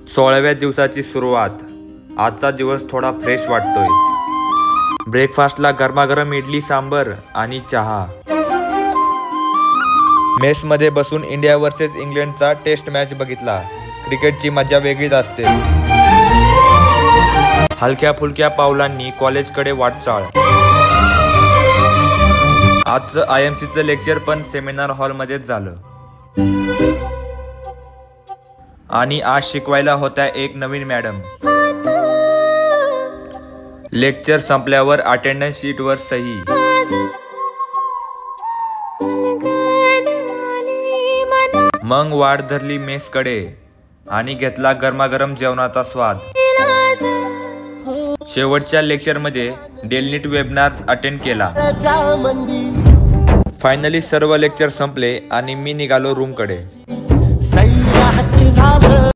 16व्या दिवसाची सुरुवात। आजचा दिवस थोडा फ्रेश वाटतोय। ब्रेकफास्टला गरमागरम इडली सांबर आणि चहा। मेसमध्ये बसून इंडिया वर्सेस इंग्लंडचा टेस्ट मॅच बघितला। क्रिकेटची मजा वेगळीच असते। हलक्या फुलक्या पावलांनी कॉलेजकडे वाटचाल। आजचं IMCचं लेक्चर पण सेमिनार हॉलमध्येच झालं आणि आज शिकवायला होत्या एक नवीन मॅडम। लेक्चर संपल्यावर अटेंडन्स शीटवर सही। मग वाट धरली मेसकडे आणि घेतला गरमागरम जेवणाचा स्वाद। शेवटच्या लेक्चरमध्ये डेलनीट वेबिनार अटेंड केला। फायनली सर्व लेक्चर संपले आणि मी निघालो रूमकडे।